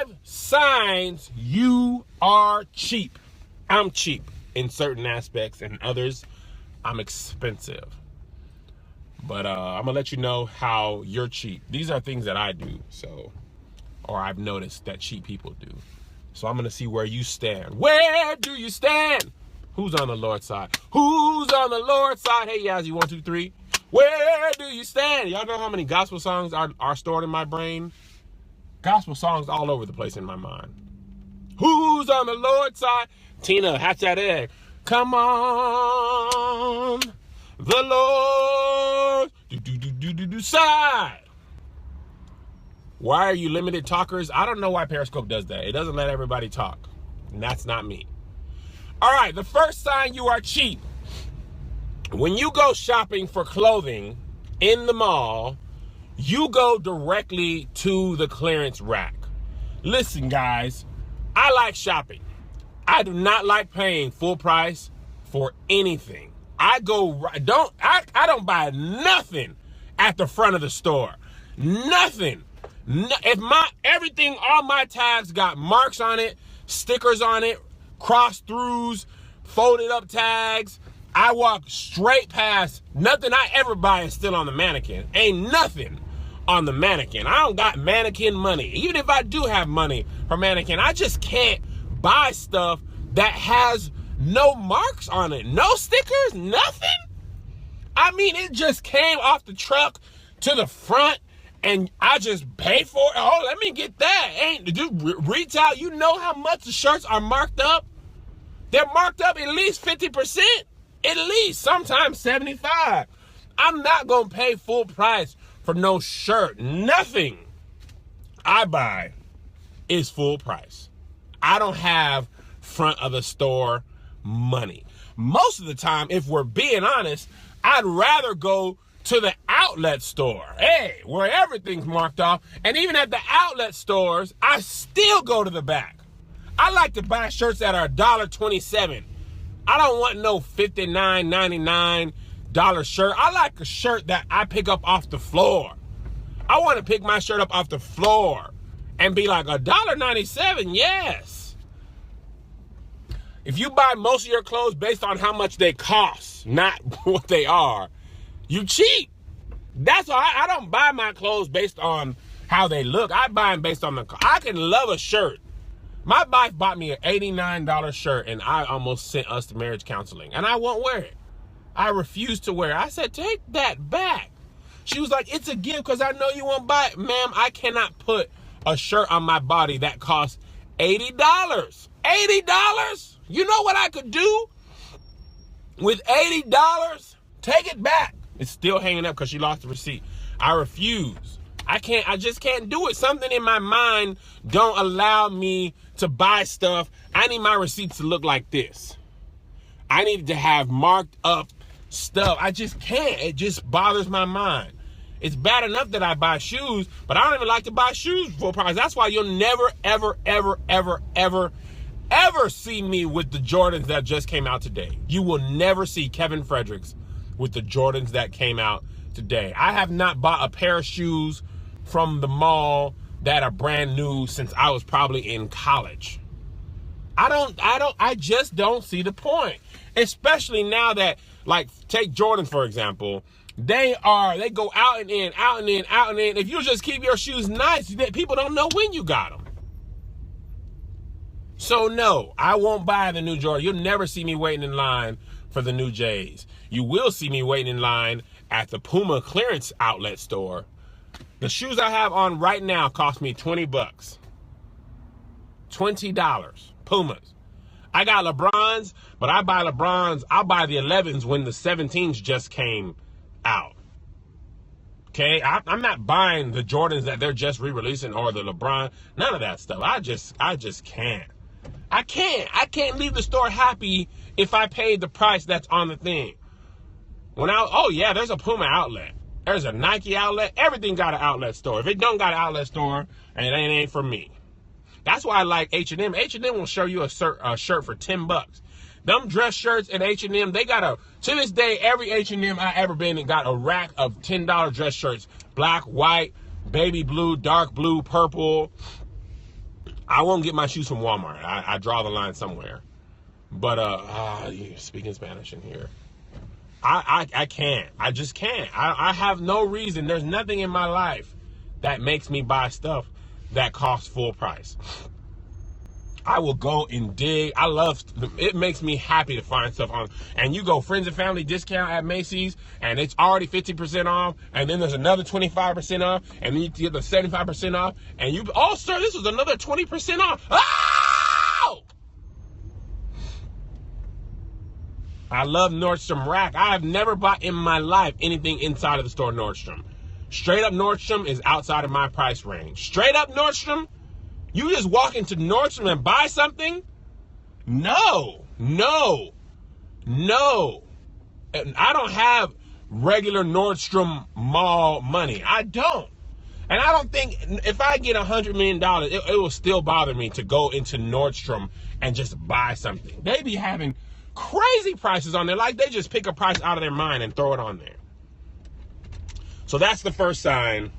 5 signs you are cheap. I'm cheap in certain aspects, and others, I'm expensive. But I'm gonna let you know how you're cheap. These are things that I do, or I've noticed that cheap people do. So I'm gonna see where you stand. Where do you stand? Who's on the Lord's side? Who's on the Lord's side? Hey, Yazzie, 1, 2, 3. Where do you stand? Y'all know how many gospel songs are stored in my brain? Gospel songs all over the place in my mind. Who's on the Lord's side? Tina, hatch that egg. Come on, the Lord side. Why are you limited talkers? I don't know why Periscope does that. It doesn't let everybody talk. And that's not me. All right, the first sign you are cheap. When you go shopping for clothing in the mall, you go directly to the clearance rack. Listen, guys, I like shopping. I do not like paying full price for anything. I don't buy nothing at the front of the store. Nothing. If all my tags got marks on it, stickers on it, cross throughs, folded up tags, I walk straight past. Nothing I ever buy is still on the mannequin. Ain't nothing on the mannequin. I don't got mannequin money. Even if I do have money for mannequin, I just can't buy stuff that has no marks on it. No stickers, nothing. I mean, it just came off the truck to the front and I just pay for it. Oh, let me get that. Retail, you know how much the shirts are marked up? They're marked up at least 50%. At least, sometimes 75. I'm not going to pay full price for no shirt. Nothing I buy is full price. I don't have front of the store money. Most of the time, if we're being honest, I'd rather go to the outlet store. Hey, where everything's marked off. And even at the outlet stores, I still go to the back. I like to buy shirts that are $1.27. I don't want no $59.99 shirt. I like a shirt that I pick up off the floor. I want to pick my shirt up off the floor and be like $1.97, yes. If you buy most of your clothes based on how much they cost, not what they are, you cheap. That's why I don't buy my clothes based on how they look. I buy them based on I can love a shirt. My wife bought me an $89 shirt and I almost sent us to marriage counseling and I won't wear it. I refused to wear it. I said, take that back. She was like, it's a gift because I know you won't buy it. Ma'am, I cannot put a shirt on my body that costs $80. $80? You know what I could do with $80? Take it back. It's still hanging up because she lost the receipt. I refuse. I just can't do it. Something in my mind don't allow me to buy stuff. I need my receipts to look like this. I need to have marked up stuff. I just can't. It just bothers my mind. It's bad enough that I buy shoes, but I don't even like to buy shoes full price. That's why you'll never, ever, ever, ever, ever, ever see me with the Jordans that just came out today. You will never see Kevin Fredericks with the Jordans that came out today. I have not bought a pair of shoes from the mall that are brand new since I was probably in college. I just don't see the point. Especially now that, like, take Jordan, for example. They go out and in, out and in, out and in. If you just keep your shoes nice, people don't know when you got them. So no, I won't buy the new Jordan. You'll never see me waiting in line for the new J's. You will see me waiting in line at the Puma clearance outlet store. The shoes I have on right now cost me $20. $20. Pumas. I got LeBrons, but I buy LeBrons. I'll buy the 11s when the 17s just came out. Okay? I'm not buying the Jordans that they're just re-releasing or the LeBron. None of that stuff. I just can't. I can't leave the store happy if I paid the price that's on the thing. There's a Puma outlet. There's a Nike outlet. Everything got an outlet store. If it don't got an outlet store, and it ain't for me. That's why I like H&M. H&M will show you a shirt for $10. Them dress shirts at H&M, they got to this day, every H&M I ever been in got a rack of $10 dress shirts. Black, white, baby blue, dark blue, purple. I won't get my shoes from Walmart. I draw the line somewhere. But you're speaking Spanish in here. I can't. I just can't. I have no reason. There's nothing in my life that makes me buy stuff that costs full price. I will go and dig. It makes me happy to find stuff on. And you go friends and family discount at Macy's, and it's already 50% off, and then there's another 25% off, and then you get the 75% off, and oh sir, this was another 20% off. Oh! I love Nordstrom Rack. I have never bought in my life anything inside of the store Nordstrom. Straight up Nordstrom is outside of my price range. Straight up Nordstrom. You just walk into Nordstrom and buy something? No. And I don't have regular Nordstrom mall money. I don't. And I don't think if I get $100 million, it will still bother me to go into Nordstrom and just buy something. They be having crazy prices on there. Like they just pick a price out of their mind and throw it on there. So that's the first sign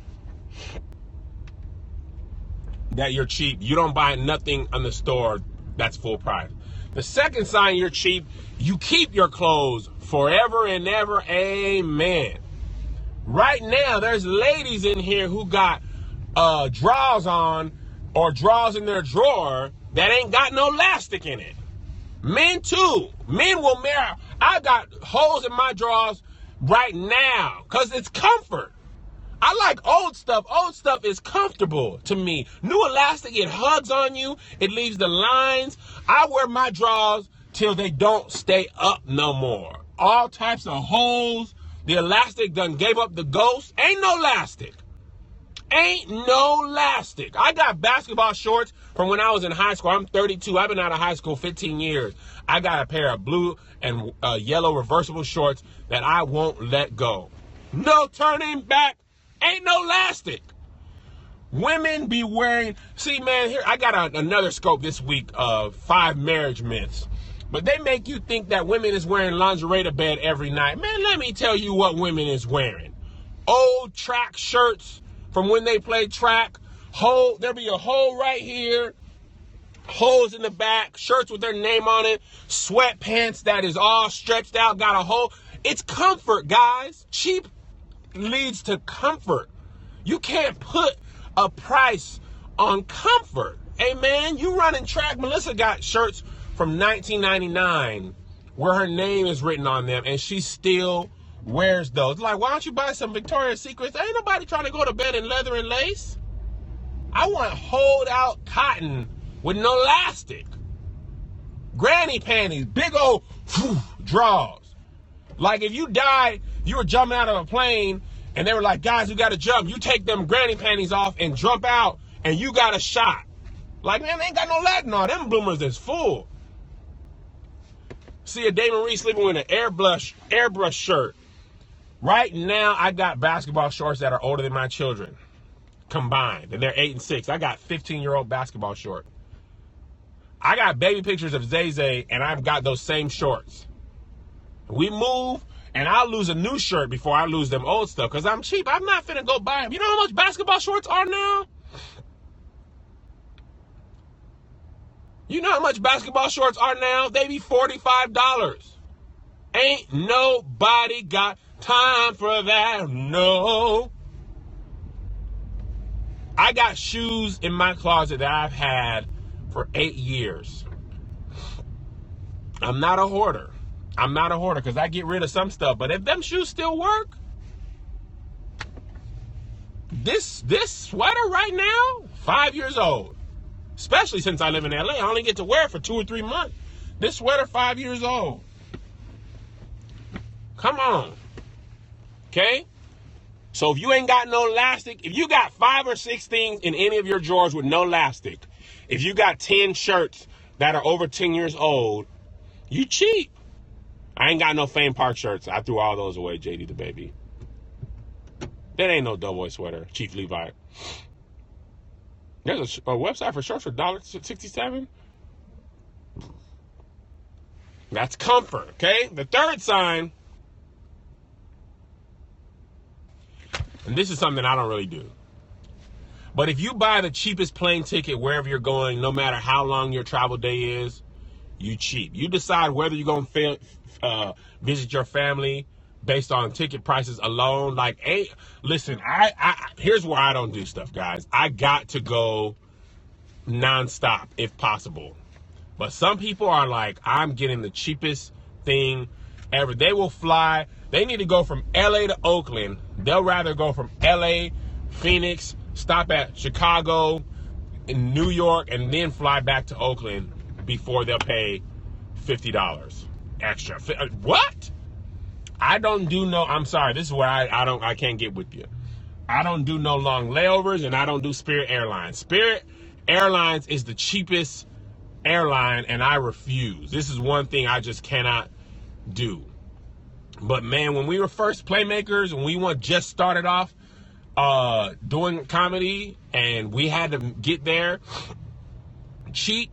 that you're cheap. You don't buy nothing on the store that's full price. The second sign you're cheap, you keep your clothes forever and ever. Amen. Right now, there's ladies in here who got drawers on or drawers in their drawer that ain't got no elastic in it. Men too. Men will marry. I got holes in my drawers right now because it's comfort. I like old stuff. Old stuff is comfortable to me. New elastic, it hugs on you. It leaves the lines. I wear my drawers till they don't stay up no more. All types of holes. The elastic done gave up the ghost. Ain't no elastic. Ain't no elastic. I got basketball shorts from when I was in high school. I'm 32. I've been out of high school 15 years. I got a pair of blue and yellow reversible shorts that I won't let go. No turning back. Ain't no elastic. Women be wearing, see man, here I got another scope this week of 5 marriage myths. But they make you think that women is wearing lingerie to bed every night. Man, let me tell you what women is wearing. Old track shirts from when they played track. There'll be a hole right here. Holes in the back. Shirts with their name on it. Sweatpants that is all stretched out, got a hole. It's comfort, guys. Cheap leads to comfort. You can't put a price on comfort. Hey man, you running track. Melissa got shirts from 1999 where her name is written on them and she still wears those. Like, why don't you buy some Victoria's Secrets? Ain't nobody trying to go to bed in leather and lace. I want hold out cotton with no elastic. Granny panties, big old drawers. Like if you died, you were jumping out of a plane and they were like, guys, we got to jump. You take them granny panties off and jump out and you got a shot. Like, man, they ain't got no Latin on. Them bloomers is full. See a Damon Reed sleeping with an airbrush shirt. Right now, I got basketball shorts that are older than my children combined. And they're 8 and 6. I got 15-year-old basketball shorts. I got baby pictures of Zay Zay and I've got those same shorts. We move, and I'll lose a new shirt before I lose them old stuff because I'm cheap. I'm not finna go buy them. You know how much basketball shorts are now? You know how much basketball shorts are now? They be $45. Ain't nobody got time for that, no. I got shoes in my closet that I've had for 8 years. I'm not a hoarder. Because I get rid of some stuff. But if them shoes still work, this sweater right now, 5 years old. Especially since I live in LA. I only get to wear it for 2 or 3 months. This sweater, 5 years old. Come on. Okay? So if you ain't got no elastic, if you got 5 or 6 things in any of your drawers with no elastic, if you got 10 shirts that are over 10 years old, you cheap. I ain't got no Fame Park shirts. I threw all those away, JD the baby. That ain't no Doughboy sweater, Chief Levi. There's a website for shirts for $1.67. That's comfort, okay? The third sign, and this is something I don't really do. But if you buy the cheapest plane ticket wherever you're going, no matter how long your travel day is, you cheap. You decide whether you're going to visit your family based on ticket prices alone. Like, hey, listen, here's where I don't do stuff, guys. I got to go nonstop if possible. But some people are like, I'm getting the cheapest thing ever. They will fly. They need to go from LA to Oakland. They'll rather go from LA, Phoenix, stop at Chicago, in New York, and then fly back to Oakland before they'll pay $50 extra. What? I don't do no, I'm sorry, this is where I can't get with you. I don't do no long layovers, and I don't do Spirit Airlines. Spirit Airlines is the cheapest airline, and I refuse. This is one thing I just cannot do. But man, when we were first playmakers, and we just started off doing comedy, and we had to get there cheap,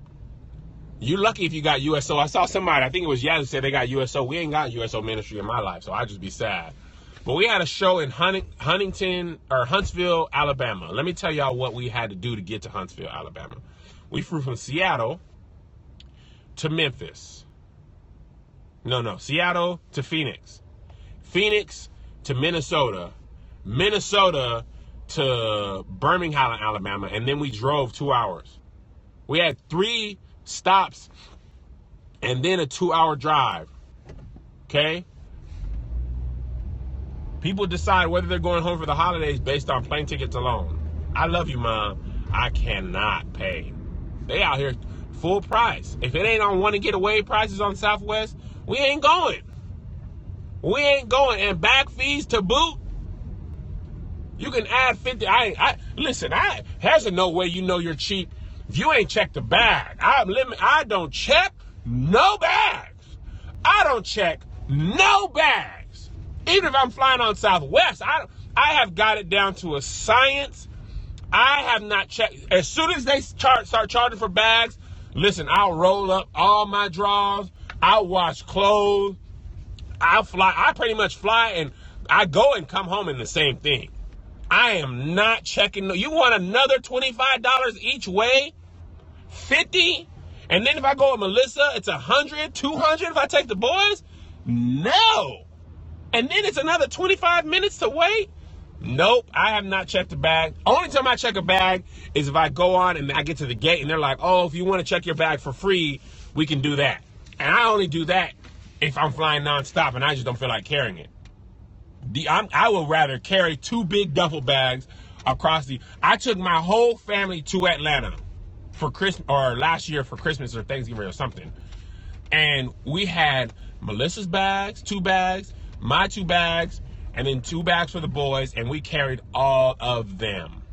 you're lucky if you got USO. I saw somebody, I think it was Yazzie, said they got USO. We ain't got USO ministry in my life, so I'd just be sad. But we had a show in Huntington or Huntsville, Alabama. Let me tell y'all what we had to do to get to Huntsville, Alabama. We flew from Seattle to Memphis. No, Seattle to Phoenix. Phoenix to Minnesota. Minnesota to Birmingham, Alabama. And then we drove 2 hours. We had 3 stops and then a 2-hour drive. Okay? People decide whether they're going home for the holidays based on plane tickets alone. I love you, Mom. I cannot pay. They out here full price. If it ain't on want to get away prices on Southwest, we ain't going. We ain't going. And bag fees to boot. You can add 50. Listen, there's no way you know you're cheap if you ain't checked the bag. I don't check no bags. I don't check no bags. Even if I'm flying on Southwest, I have got it down to a science. I have not checked. As soon as they start charging for bags, listen, I'll roll up all my drawers. I'll wash clothes. I'll fly. I pretty much fly, and I go and come home in the same thing. I am not checking. You want another $25 each way? 50? And then if I go with Melissa, it's 100, 200 if I take the boys? No. And then it's another 25 minutes to wait? Nope, I have not checked the bag. Only time I check a bag is if I go on and I get to the gate and they're like, oh, if you want to check your bag for free, we can do that. And I only do that if I'm flying nonstop and I just don't feel like carrying it. I would rather carry 2 big duffel bags across I took my whole family to Atlanta for Christmas, or last year for Christmas or Thanksgiving or something. And we had Melissa's bags, 2 bags, my 2 bags, and then 2 bags for the boys, and we carried all of them.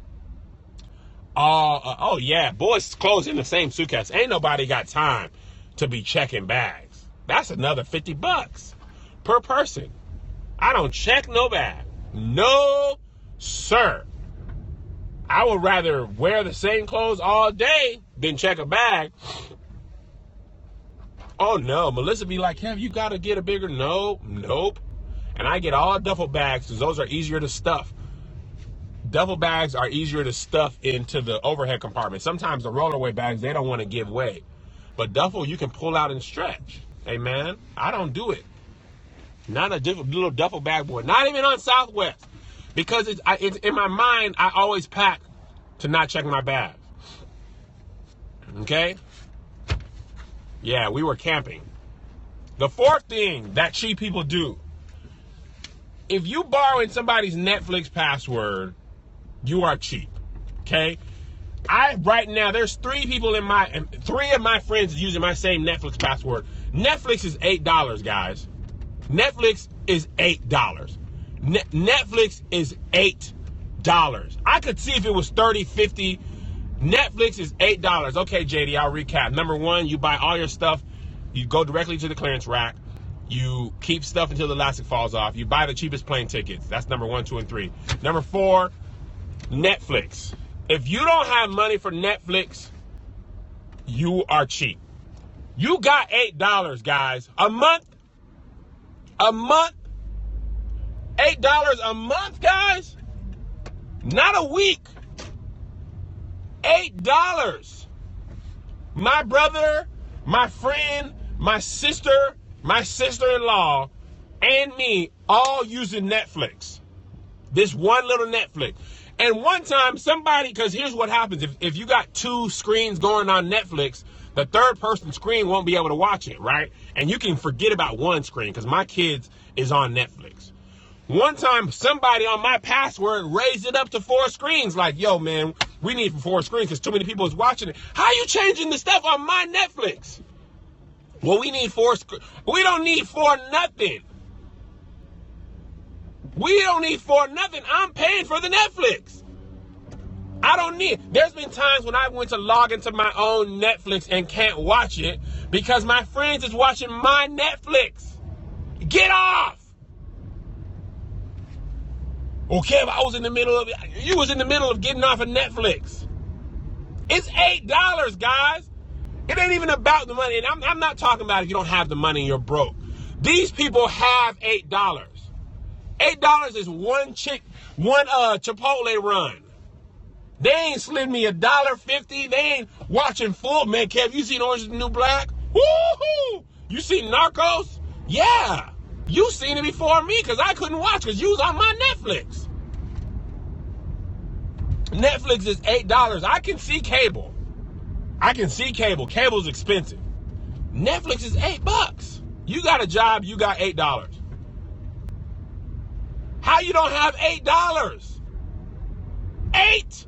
Oh yeah, boys' clothes in the same suitcase. Ain't nobody got time to be checking bags. That's another $50 per person. I don't check no bag. No, sir. I would rather wear the same clothes all day than check a bag. Oh no, Melissa be like, Kev, you gotta get a bigger. Nope. And I get all duffel bags because those are easier to stuff. Duffel bags are easier to stuff into the overhead compartment. Sometimes the rollerway bags, they don't want to give way. But duffel, you can pull out and stretch. Hey man, I don't do it. Not a little duffel bag boy. Not even on Southwest. Because it's in my mind, I always pack to not check my bags. Okay? Yeah, we were camping. The 4th thing that cheap people do. If you borrowing somebody's Netflix password, you are cheap. Okay? Right now, there's 3 of my friends using my same Netflix password. Netflix is $8, guys. Netflix is $8. Netflix is $8. I could see if it was 30, 50. Netflix is $8. Okay, JD, I'll recap. Number 1, you buy all your stuff. You go directly to the clearance rack. You keep stuff until the elastic falls off. You buy the cheapest plane tickets. That's number 1, 2, and 3. Number 4, Netflix. If you don't have money for Netflix, you are cheap. You got $8, guys. A month. $8 a month, guys. Not a week. $8. My brother, my friend, my sister, my sister-in-law, and me all using Netflix. This one little Netflix. And one time somebody, because here's what happens. If you got two screens going on Netflix, the third person screen won't be able to watch it, right? And you can forget about one screen because my kids is on Netflix. One time somebody on my password raised it up to 4 screens. Like, yo, man, we need 4 screens because too many people is watching it. How you changing the stuff on my Netflix? Well, we need 4 screens. We don't need 4 nothing. We don't need 4 nothing. I'm paying for the Netflix. I don't need. There's been times when I went to log into my own Netflix and can't watch it because my friends is watching my Netflix. Get off. Okay, I was in the middle of it. You was in the middle of getting off of Netflix. It's $8, guys. It ain't even about the money. And I'm not talking about if you don't have the money and you're broke. These people have $8. $8 is one Chipotle run. They ain't slid me $1.50. They ain't watching full. Man, Kev, you seen Orange is the New Black? Woohoo! You seen Narcos? Yeah. You seen it before me because I couldn't watch because you was on my Netflix. Netflix is $8. I can see cable. Cable's expensive. Netflix is $8. You got a job, you got $8. How you don't have $8? $8.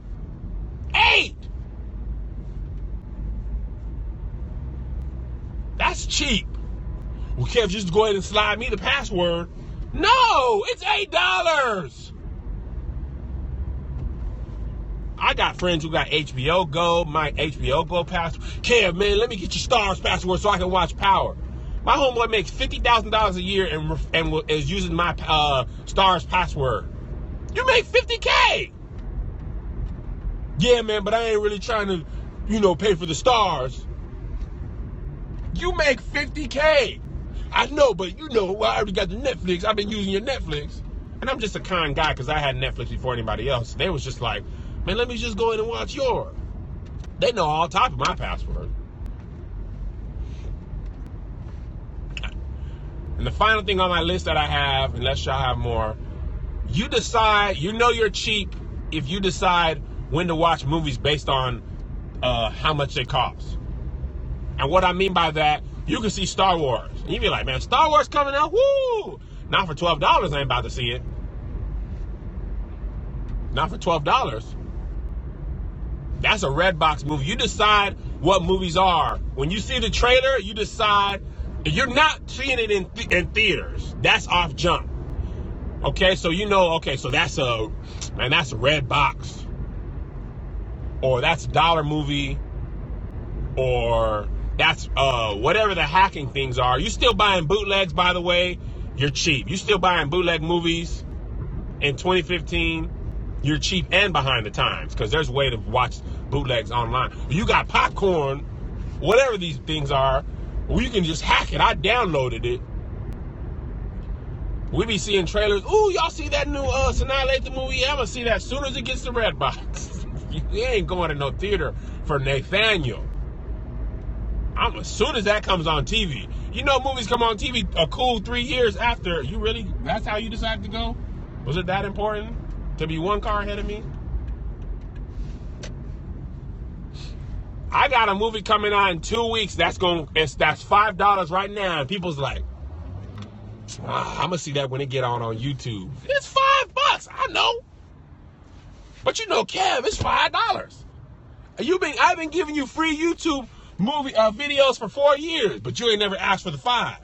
That's cheap. Well, Kev, just go ahead and slide me the password. No, it's $8. I got friends who got HBO Go, my HBO Go password. Kev, man, let me get your Stars password so I can watch Power. My homeboy makes $50,000 a year and is using my Stars password. You make $50K. Yeah, man, but I ain't really trying to, pay for the Stars. You make $50K. I know, but I already got the Netflix. I've been using your Netflix. And I'm just a kind guy because I had Netflix before anybody else. They was just like, man, let me just go in and watch yours. They know all type of my password. And the final thing on my list that I have, unless y'all have more, you decide, you're cheap if you decide when to watch movies based on how much they cost. And what I mean by that, you can see Star Wars. And you be like, man, Star Wars coming out? Woo! Not for $12, I ain't about to see it. Not for $12. That's a red box movie. You decide what movies are. When you see the trailer, you decide. You're not seeing it in theaters. That's off jump. Okay, so so that's a red box. Or that's a dollar movie. Or that's whatever the hacking things are. You still buying bootlegs, by the way, you're cheap. You still buying bootleg movies in 2015, you're cheap and behind the times because there's a way to watch bootlegs online. You got popcorn, whatever these things are, well, you can just hack it. I downloaded it. We be seeing trailers. Ooh, y'all see that new Sanaa Lathan movie? Yeah, I'm going to see that as soon as it gets to red box. You ain't going to no theater for Nathaniel. As soon as that comes on TV. Movies come on TV a cool 3 years after. That's how you decided to go? Was it that important to be one car ahead of me? I got a movie coming out in 2 weeks. That's $5 right now. And people's like, I'm going to see that when it get on YouTube. It's $5. I know. But Kev, it's $5. I've been giving you free YouTube movie videos for 4 years, but you ain't never asked for the 5.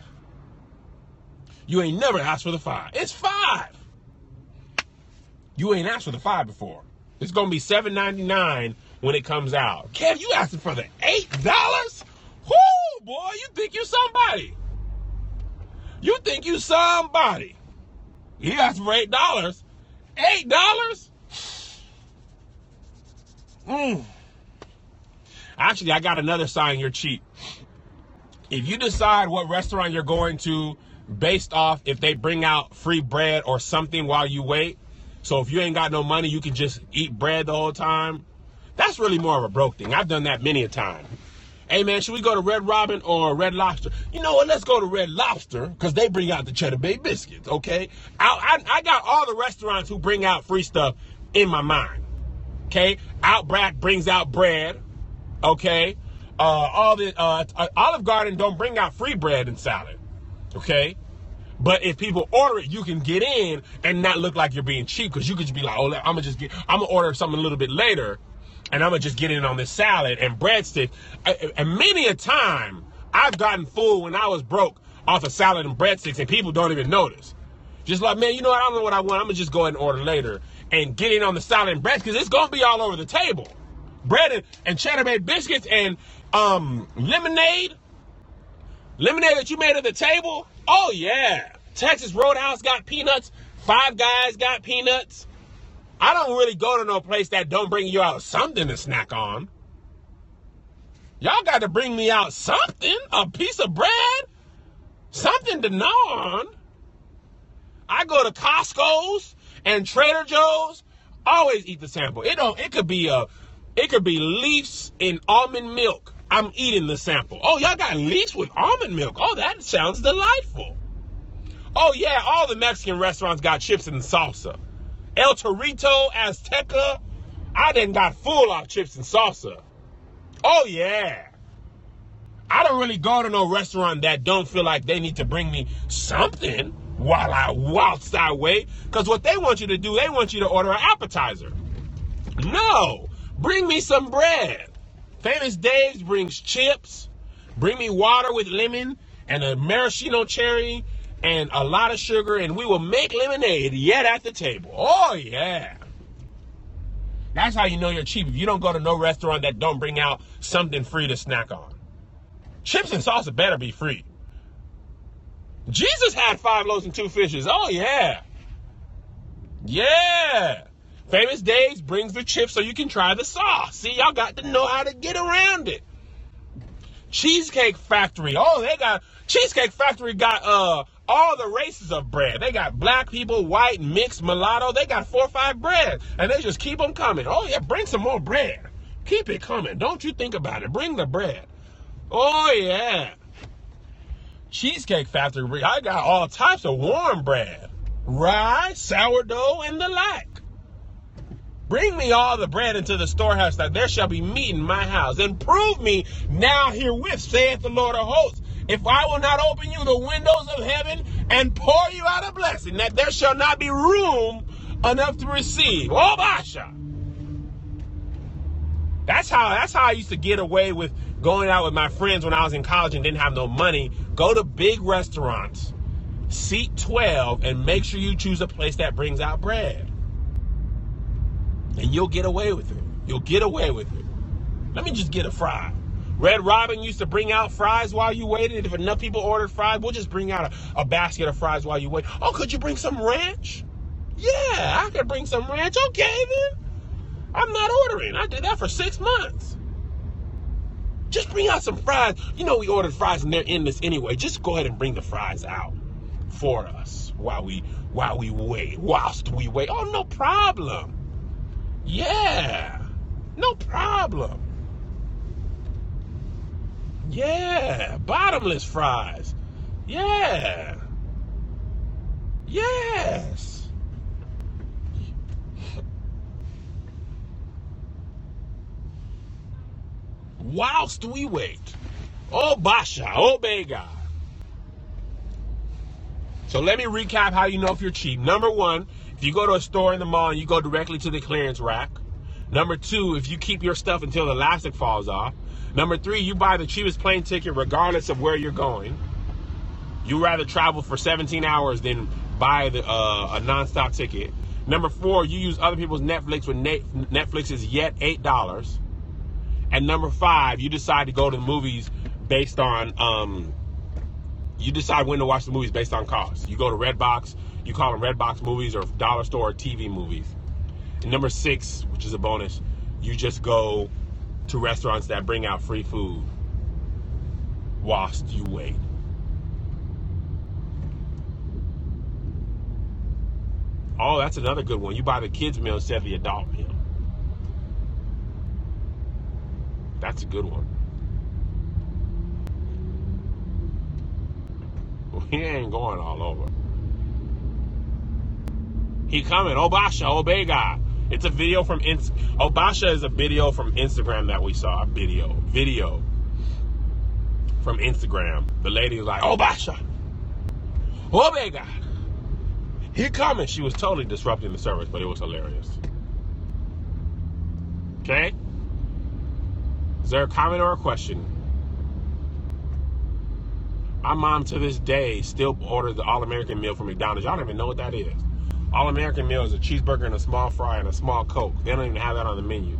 You ain't never asked for the 5. It's 5. You ain't asked for the 5 before. It's gonna be $7.99 when it comes out. Kev, you asking for the $8? Whoo, boy, you think you somebody. You think you somebody. He asked for $8. $8? Actually, I got another sign you're cheap. If you decide what restaurant you're going to based off if they bring out free bread or something while you wait, so if you ain't got no money, you can just eat bread the whole time. That's really more of a broke thing. I've done that many a time. Hey man, should we go to Red Robin or Red Lobster? You know what? Let's go to Red Lobster because they bring out the Cheddar Bay biscuits. Okay, I got all the restaurants who bring out free stuff in my mind. Okay, Outback brings out bread. Okay, all the Olive Garden don't bring out free bread and salad. Okay, but if people order it, you can get in and not look like you're being cheap because you could just be like, oh, I'm gonna order something a little bit later. And I'm going to just get in on this salad and breadstick. And many a time, I've gotten full when I was broke off of salad and breadsticks, and people don't even notice. Just like, man, you know what? I don't know what I want. I'm going to just go ahead and order later and get in on the salad and bread because it's going to be all over the table. Bread and Cheddar Bay biscuits and lemonade. Lemonade that you made at the table. Oh, yeah. Texas Roadhouse got peanuts. Five Guys got peanuts. I don't really go to no place that don't bring you out something to snack on. Y'all got to bring me out something, a piece of bread, something to gnaw on. I go to Costco's and Trader Joe's, always eat the sample. It could be leaves in almond milk. I'm eating the sample. Oh, y'all got leaves with almond milk. Oh, that sounds delightful. Oh yeah, all the Mexican restaurants got chips and salsa. El Torito, Azteca, I done got full off chips and salsa. Oh yeah. I don't really go to no restaurant that don't feel like they need to bring me something whilst I wait. Because what they want you to do, they want you to order an appetizer. No, bring me some bread. Famous Dave's brings chips. Bring me water with lemon and a maraschino cherry and a lot of sugar, and we will make lemonade yet at the table. Oh, yeah. That's how you know you're cheap. If you don't go to no restaurant that don't bring out something free to snack on. Chips and salsa better be free. Jesus had 5 loaves and 2 fishes. Oh, yeah. Yeah. Famous Dave's brings the chips so you can try the sauce. See, y'all got to know how to get around it. Cheesecake Factory. Oh, Cheesecake Factory got all the races of bread. They got black people, white, mixed, mulatto. They got 4 or 5 bread, and they just keep them coming. Oh yeah, bring some more bread. Keep it coming. Don't you think about it. Bring the bread. Oh yeah. Cheesecake Factory. I got all types of warm bread, rye, sourdough, and the like. Bring me all the bread into the storehouse, that there shall be meat in my house, and prove me now herewith, saith the Lord of hosts, if I will not open you the windows of heaven and pour you out a blessing, that there shall not be room enough to receive. Oh, Basha. That's how I used to get away with going out with my friends when I was in college and didn't have no money. Go to big restaurants, seat 12, and make sure you choose a place that brings out bread. And you'll get away with it. You'll get away with it. Let me just get a fry. Red Robin used to bring out fries while you waited. If enough people ordered fries, we'll just bring out a basket of fries while you wait. Oh, could you bring some ranch? Yeah, I could bring some ranch. Okay, then. I'm not ordering. I did that for 6 months. Just bring out some fries. You know we ordered fries and they're endless anyway. Just go ahead and bring the fries out for us while we wait. Whilst we wait. Oh, no problem. Yeah. No problem. Yeah, bottomless fries. Yeah. Yes. Whilst we wait. Oh, Basha, obey God. So let me recap how you know if you're cheap. Number 1, if you go to a store in the mall and you go directly to the clearance rack. Number 2, if you keep your stuff until the elastic falls off. Number 3, you buy the cheapest plane ticket regardless of where you're going. You rather travel for 17 hours than buy a nonstop ticket. Number 4, you use other people's Netflix when Netflix is yet $8. And number 5, you decide to go to the movies based on, you decide when to watch the movies based on cost. You go to Redbox, you call them Redbox movies or dollar store TV movies. And number 6, which is a bonus, you just go to restaurants that bring out free food whilst you wait. Oh, that's another good one. You buy the kids meal instead of the adult meal. That's a good one. He ain't going all over. He coming. Obasha, obey God. It's a video from Obasha is a video from Instagram that we saw. Video from Instagram. The lady was like, Obasha, obey God. He coming. She was totally disrupting the service, but it was hilarious. Okay? Is there a comment or a question? My mom to this day still orders the All-American meal from McDonald's. Y'all don't even know what that is. All-American meal is a cheeseburger and a small fry and a small Coke. They don't even have that on the menu.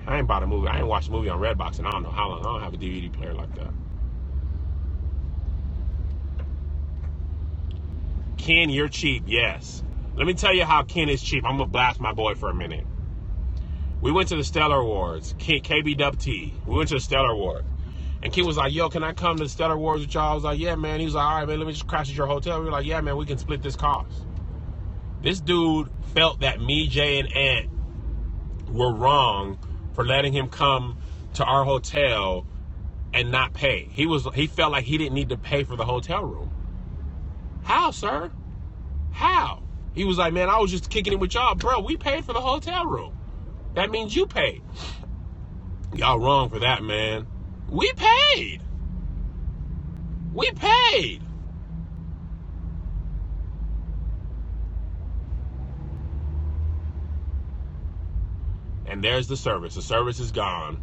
I ain't bought a movie. I ain't watched a movie on Redbox in I don't know how long. I don't have a DVD player like that. Ken, you're cheap. Yes. Let me tell you how Ken is cheap. I'm going to blast my boy for a minute. We went to the Stellar Awards, KBWT. We went to the Stellar Awards. And Ken was like, yo, can I come to the Stellar Awards with y'all? I was like, yeah, man. He was like, all right, man, let me just crash at your hotel. We were like, yeah, man, we can split this cost. This dude felt that me, Jay, and Ant were wrong for letting him come to our hotel and not pay. He felt like he didn't need to pay for the hotel room. How, sir? How? He was like, man, I was just kicking it with y'all. Bro, we paid for the hotel room. That means you paid. Y'all wrong for that, man. We paid. We paid. And there's the service. The service is gone.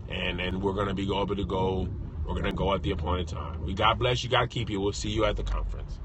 And we're going to be able to go. We're going to go at the appointed time. God bless you. God keep you. We'll see you at the conference.